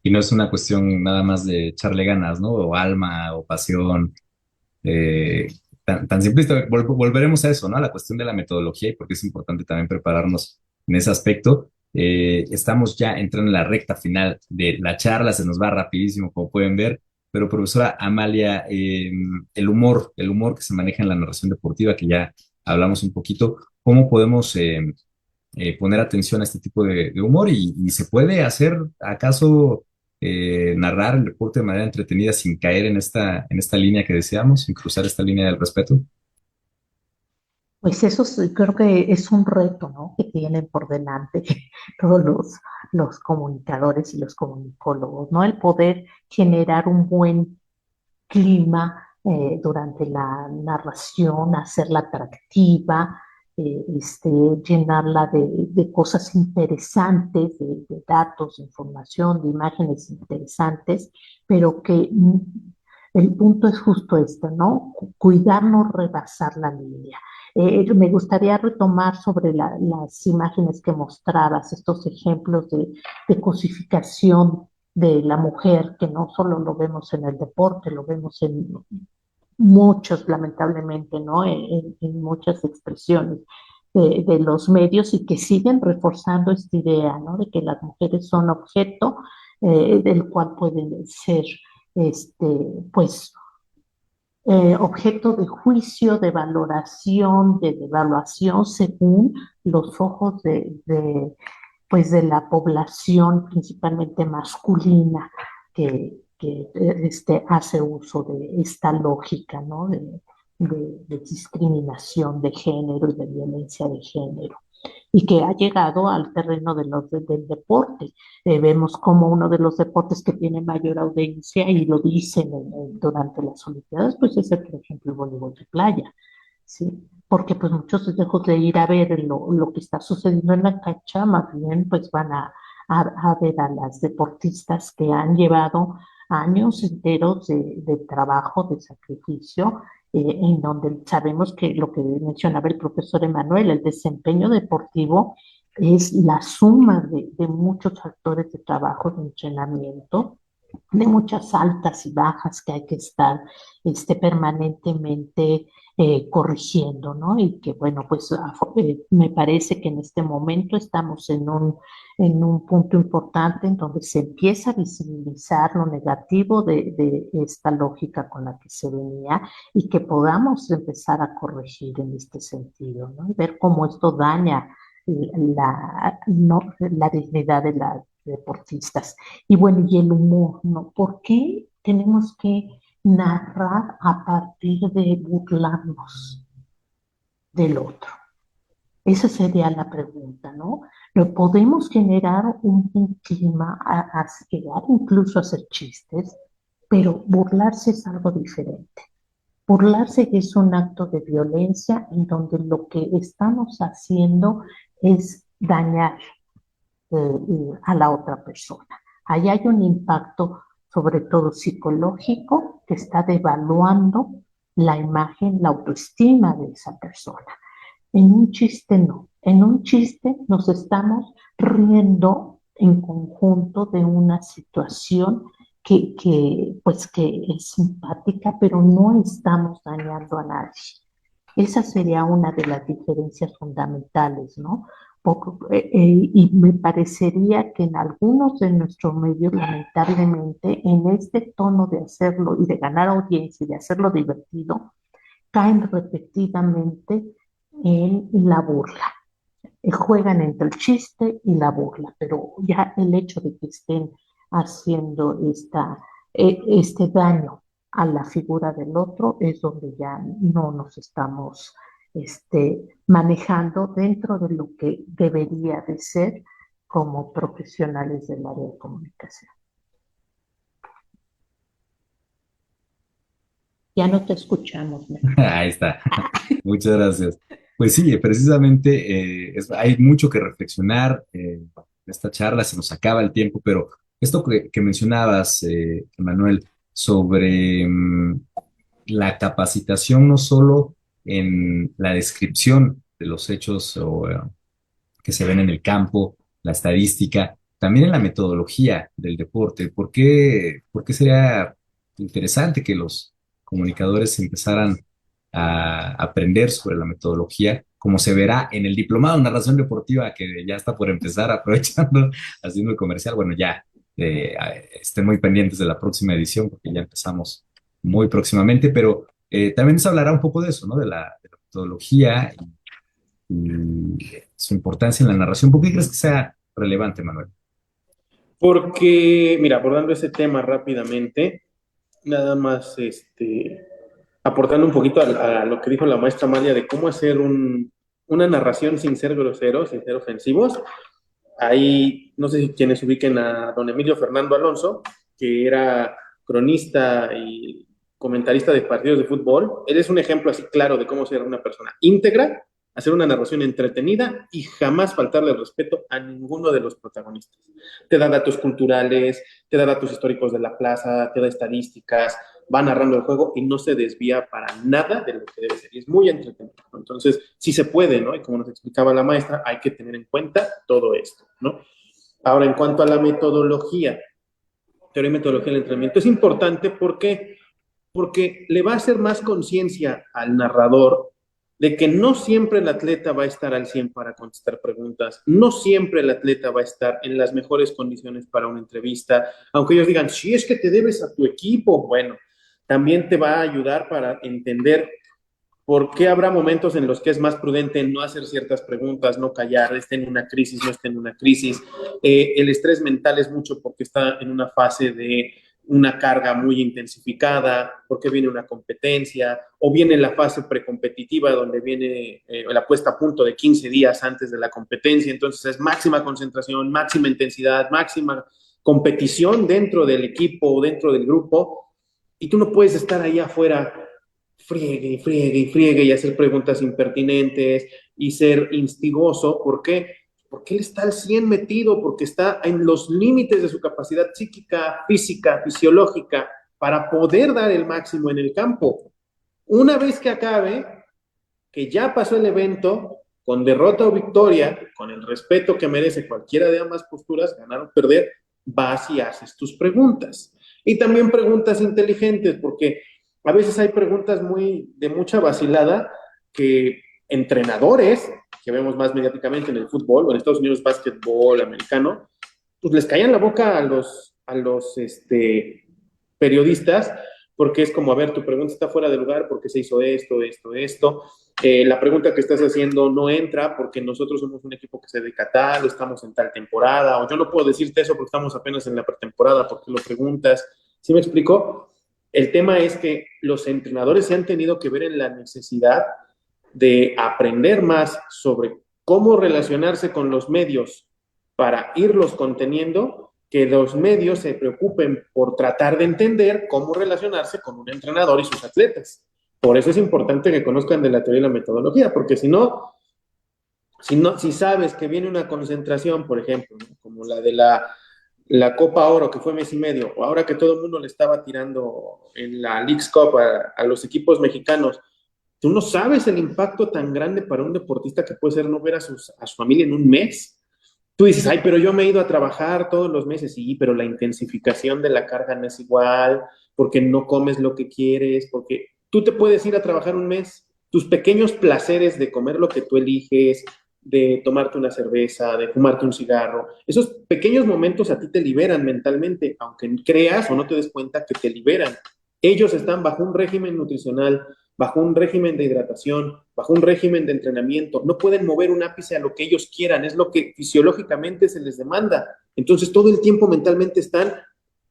Y no es una cuestión nada más de echarle ganas, ¿no? O alma o pasión. eh, tan simplista. Volveremos a eso, ¿no? A la cuestión de la metodología y porque es importante también prepararnos en ese aspecto. Estamos ya entrando en la recta final de la charla, se nos va rapidísimo, como pueden ver, pero profesora Amalia, el humor que se maneja en la narración deportiva, que ya hablamos un poquito, ¿cómo podemos poner atención a este tipo de humor y se puede hacer, acaso, narrar el deporte de manera entretenida sin caer en esta línea que deseamos, sin cruzar esta línea del respeto? Pues eso creo que es un reto, ¿no? Que tienen por delante todos los comunicadores y los comunicólogos, ¿no? El poder generar un buen clima durante la narración, hacerla atractiva, llenarla de cosas interesantes, de datos, de información, de imágenes interesantes, pero que el punto es justo este, ¿no? Cuidarnos, rebasar la línea. Me gustaría retomar sobre las imágenes que mostrabas, estos ejemplos de cosificación de la mujer, que no solo lo vemos en el deporte, lo vemos en muchos, lamentablemente, ¿no? En muchas expresiones de los medios y que siguen reforzando esta idea, ¿no? De que las mujeres son objeto del cual pueden ser, pues, objeto de juicio, de valoración, de evaluación según los ojos pues de la población principalmente masculina que hace uso de esta lógica, ¿no? De discriminación de género y de violencia de género y que ha llegado al terreno del deporte. Vemos como uno de los deportes que tiene mayor audiencia, y lo dicen durante las Olimpiadas, pues es, por ejemplo, el voleibol de playa, ¿sí? Porque pues muchos lejos de ir a ver lo que está sucediendo en la cancha, más bien pues van a ver a las deportistas que han llevado años enteros de trabajo, de sacrificio, en donde sabemos que lo que mencionaba el profesor Emanuel, el desempeño deportivo es la suma de muchos factores de trabajo, de entrenamiento, de muchas altas y bajas que hay que estar permanentemente corrigiendo, ¿no? Y que bueno, pues me parece que en este momento estamos en un punto importante en donde se empieza a visibilizar lo negativo de esta lógica con la que se venía y que podamos empezar a corregir en este sentido, ¿no? Y ver cómo esto daña no, la dignidad de las deportistas. Y bueno, y el humor, ¿no? ¿Por qué tenemos que narrar a partir de burlarnos del otro? Esa sería la pregunta, ¿no? ¿No podemos generar un clima a llegar incluso a hacer chistes, pero burlarse es algo diferente? Burlarse es un acto de violencia en donde lo que estamos haciendo es dañar a la otra persona. Ahí hay un impacto, sobre todo psicológico, que está devaluando la imagen, la autoestima de esa persona. En un chiste no. En un chiste nos estamos riendo en conjunto de una situación pues que es simpática, pero no estamos dañando a nadie. Esa sería una de las diferencias fundamentales, ¿no? y me parecería que en algunos de nuestros medios, lamentablemente, en este tono de hacerlo y de ganar audiencia y de hacerlo divertido, caen repetidamente en la burla. Juegan entre el chiste y la burla, pero ya el hecho de que estén haciendo este daño a la figura del otro es donde ya no nos estamos manejando dentro de lo que debería de ser como profesionales del área de comunicación. Ya no te escuchamos, ¿no? Ahí está. Muchas gracias. Pues sí, precisamente hay mucho que reflexionar. En esta charla se nos acaba el tiempo, pero esto que mencionabas, Manuel, sobre la capacitación no solo en la descripción de los hechos que se ven en el campo, la estadística, también en la metodología del deporte. Por qué sería interesante que los comunicadores empezaran a aprender sobre la metodología, como se verá en el diplomado en narración deportiva que ya está por empezar, aprovechando, haciendo el comercial? Bueno, ya estén muy pendientes de la próxima edición porque ya empezamos muy próximamente, pero también se hablará un poco de eso, ¿no? De la metodología y su importancia en la narración. ¿Por qué crees que sea relevante, Manuel? Porque, mira, abordando ese tema rápidamente, nada más aportando un poquito a lo que dijo la maestra Amalia de cómo hacer una narración sin ser groseros, sin ser ofensivos. Ahí, no sé si quienes ubiquen a don Emilio Fernando Alonso, que era cronista y comentarista de partidos de fútbol. Él es un ejemplo así claro de cómo ser una persona íntegra, hacer una narración entretenida y jamás faltarle el respeto a ninguno de los protagonistas. Te da datos culturales, te da datos históricos de la plaza, te da estadísticas, va narrando el juego y no se desvía para nada de lo que debe ser. Y es muy entretenido, ¿no? Entonces, sí se puede, ¿no? Y como nos explicaba la maestra, hay que tener en cuenta todo esto, ¿no? Ahora, en cuanto a la metodología, teoría y metodología del entrenamiento, es importante porque le va a hacer más conciencia al narrador de que no siempre el atleta va a estar al 100 para contestar preguntas, no siempre el atleta va a estar en las mejores condiciones para una entrevista, aunque ellos digan, sí, es que te debes a tu equipo, bueno, también te va a ayudar para entender por qué habrá momentos en los que es más prudente no hacer ciertas preguntas, no callar, esté en una crisis, no esté en una crisis. El estrés mental es mucho porque está en una fase de una carga muy intensificada, porque viene una competencia, o viene la fase precompetitiva donde viene la puesta a punto de 15 días antes de la competencia, entonces es máxima concentración, máxima intensidad, máxima competición dentro del equipo, dentro del grupo, y tú no puedes estar ahí afuera friegue y friegue y friegue y hacer preguntas impertinentes y ser instigoso. ¿Por qué? Porque él está al 100 metido, porque está en los límites de su capacidad psíquica, física, fisiológica, para poder dar el máximo en el campo. Una vez que acabe, que ya pasó el evento, con derrota o victoria, con el respeto que merece cualquiera de ambas posturas, ganar o perder, vas y haces tus preguntas. Y también preguntas inteligentes, porque a veces hay preguntas de mucha vacilada que entrenadores, que vemos más mediáticamente en el fútbol, o en Estados Unidos básquetbol americano, pues les caían la boca a los periodistas, porque es como, a ver, tu pregunta está fuera de lugar porque se hizo esto. La pregunta que estás haciendo no entra porque nosotros somos un equipo que se dedica a tal, o estamos en tal temporada, o yo no puedo decirte eso porque estamos apenas en la pretemporada, porque lo preguntas. ¿Sí me explico? El tema es que los entrenadores se han tenido que ver en la necesidad de aprender más sobre cómo relacionarse con los medios para irlos conteniendo, que los medios se preocupen por tratar de entender cómo relacionarse con un entrenador y sus atletas. Por eso es importante que conozcan de la teoría y la metodología, porque si sabes que viene una concentración, por ejemplo, ¿no? Como la de la Copa Oro, que fue mes y medio, o ahora que todo el mundo le estaba tirando en la Leagues Cup a los equipos mexicanos, tú no sabes el impacto tan grande para un deportista que puede ser no ver a su familia en un mes. Tú dices, ay, pero yo me he ido a trabajar todos los meses, sí, pero la intensificación de la carga no es igual, porque no comes lo que quieres, porque tú te puedes ir a trabajar un mes, tus pequeños placeres de comer lo que tú eliges, de tomarte una cerveza, de fumarte un cigarro. Esos pequeños momentos a ti te liberan mentalmente, aunque creas o no te des cuenta que te liberan. Ellos están bajo un régimen nutricional, bajo un régimen de hidratación, bajo un régimen de entrenamiento. No pueden mover un ápice a lo que ellos quieran, es lo que fisiológicamente se les demanda. Entonces todo el tiempo mentalmente están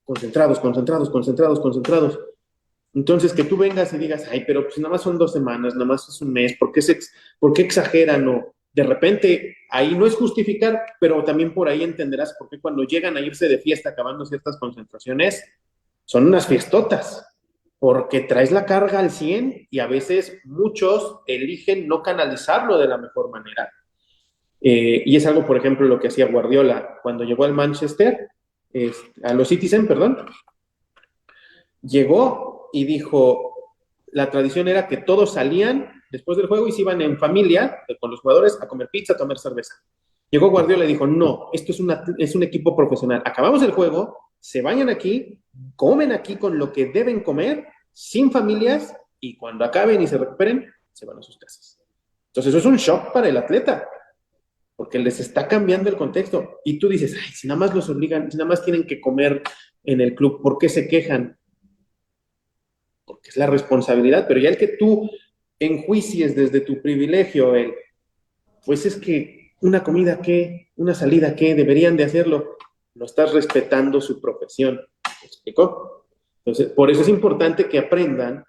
concentrados, concentrados, concentrados, concentrados. Entonces, que tú vengas y digas, ay, pero pues nada más son 2 semanas, nada más es un mes, ¿por qué exageran? O de repente, ahí no es justificar, pero también por ahí entenderás por qué cuando llegan a irse de fiesta acabando ciertas concentraciones, son unas fiestotas, porque traes la carga al 100 y a veces muchos eligen no canalizarlo de la mejor manera. Y es algo, por ejemplo, lo que hacía Guardiola cuando llegó al Manchester, a los Citizen, perdón, llegó y dijo, la tradición era que todos salían después del juego y se iban en familia con los jugadores a comer pizza, a tomar cerveza. Llegó Guardiola y dijo, no, esto es un equipo profesional. Acabamos el juego, se bañan aquí, comen aquí con lo que deben comer, sin familias, y cuando acaben y se recuperen, se van a sus casas. Entonces eso es un shock para el atleta, porque les está cambiando el contexto. Y tú dices, ay, si nada más los obligan, si nada más tienen que comer en el club, ¿por qué se quejan? Porque es la responsabilidad, pero ya el que tú enjuicies desde tu privilegio, pues es que una comida qué, una salida qué, deberían de hacerlo, no estás respetando su profesión. ¿Me explicó? Entonces, por eso es importante que aprendan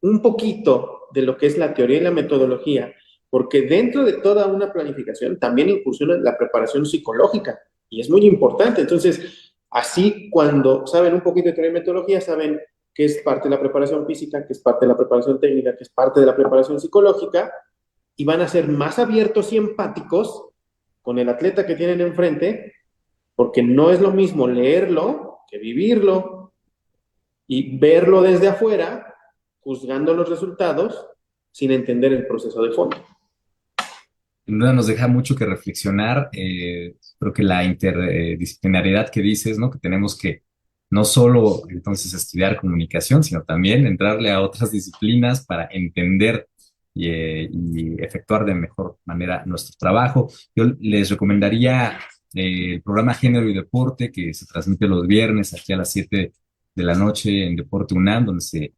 un poquito de lo que es la teoría y la metodología, porque dentro de toda una planificación también incursiona la preparación psicológica, y es muy importante. Entonces, así cuando saben un poquito de teoría y metodología, saben que es parte de la preparación física, que es parte de la preparación técnica, que es parte de la preparación psicológica, y van a ser más abiertos y empáticos con el atleta que tienen enfrente, porque no es lo mismo leerlo que vivirlo y verlo desde afuera, juzgando los resultados sin entender el proceso de fondo. Sin duda nos deja mucho que reflexionar. Creo que la interdisciplinariedad que dices, ¿no? Que tenemos que no solo entonces estudiar comunicación, sino también entrarle a otras disciplinas para entender y efectuar de mejor manera nuestro trabajo. Yo les recomendaría el programa Género y Deporte, que se transmite los viernes aquí a las 7 de la noche en Deporte UNAM, donde se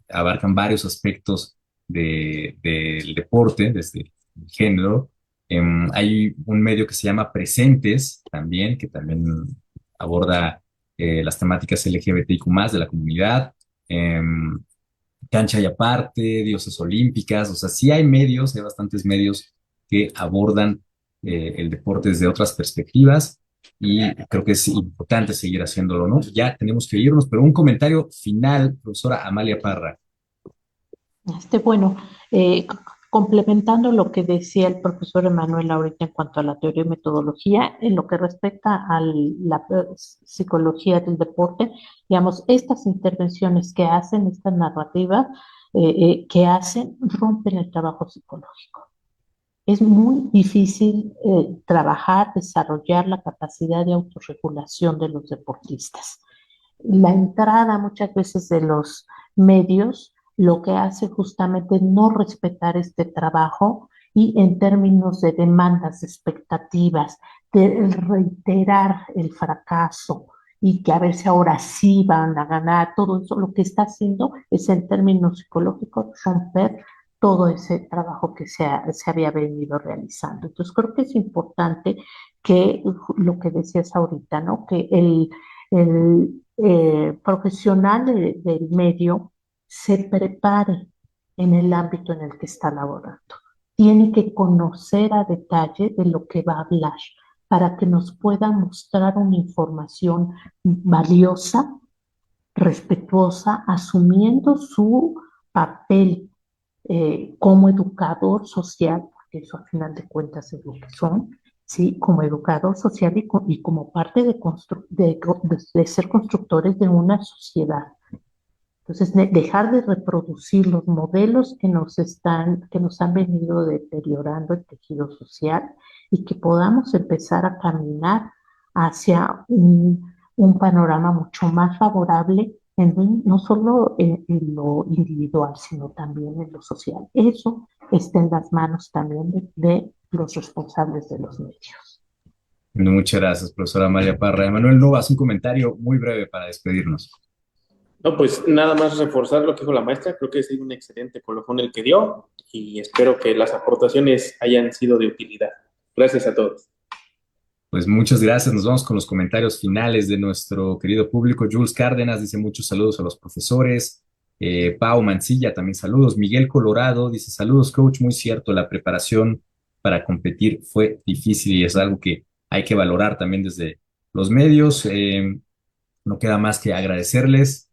abarcan varios aspectos del deporte, desde género. Hay un medio que se llama Presentes también, que también aborda las temáticas LGBTIQ+, de la comunidad. Em, Cancha y Aparte, Diosas Olímpicas, o sea, sí hay medios, hay bastantes medios que abordan el deporte desde otras perspectivas y creo que es importante seguir haciéndolo, ¿no? Ya tenemos que irnos, pero un comentario final, profesora Amalia Parra. Bueno, complementando lo que decía el profesor Emanuel ahorita en cuanto a la teoría y metodología, en lo que respecta a la psicología del deporte, digamos, estas intervenciones que hacen, estas narrativas que hacen, rompen el trabajo psicológico. Es muy difícil trabajar, desarrollar la capacidad de autorregulación de los deportistas. La entrada muchas veces de los medios lo que hace justamente no respetar este trabajo y en términos de demandas, de expectativas, de reiterar el fracaso y que a ver si ahora sí van a ganar, todo eso lo que está haciendo es en términos psicológicos romper todo ese trabajo que se había venido realizando. Entonces creo que es importante que lo que decías ahorita, ¿no? Que el profesional del medio se prepare en el ámbito en el que está laborando. Tiene que conocer a detalle de lo que va a hablar para que nos pueda mostrar una información valiosa, respetuosa, asumiendo su papel como educador social, porque eso a final de cuentas es lo que son, ¿sí? Como educador social y como parte de ser constructores de una sociedad. Entonces, dejar de reproducir los modelos que nos han venido deteriorando el tejido social y que podamos empezar a caminar hacia un panorama mucho más favorable no solo en lo individual, sino también en lo social. Eso está en las manos también de los responsables de los medios. Muchas gracias, profesora Amalia Parra. Emanuel Novas, un comentario muy breve para despedirnos. No, pues nada más reforzar lo que dijo la maestra. Creo que es un excelente colofón el que dio y espero que las aportaciones hayan sido de utilidad. Gracias a todos. Pues muchas gracias. Nos vamos con los comentarios finales de nuestro querido público. Jules Cárdenas dice muchos saludos a los profesores. Pau Mancilla también saludos. Miguel Colorado dice saludos, coach. Muy cierto, la preparación para competir fue difícil y es algo que hay que valorar también desde los medios. No queda más que agradecerles,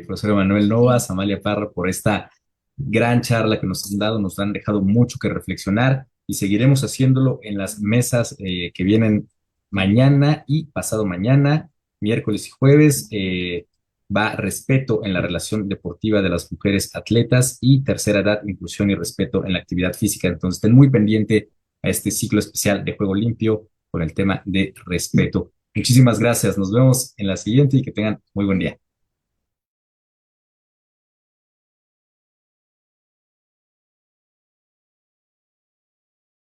profesor Manuel Novas, Amalia Parra, por esta gran charla que nos han dado, nos han dejado mucho que reflexionar y seguiremos haciéndolo en las mesas que vienen mañana y pasado mañana, miércoles y jueves. Va respeto en la relación deportiva de las mujeres atletas y tercera edad, inclusión y respeto en la actividad física. Entonces, estén muy pendiente a este ciclo especial de Juego Limpio con el tema de respeto. Muchísimas gracias. Nos vemos en la siguiente y que tengan muy buen día.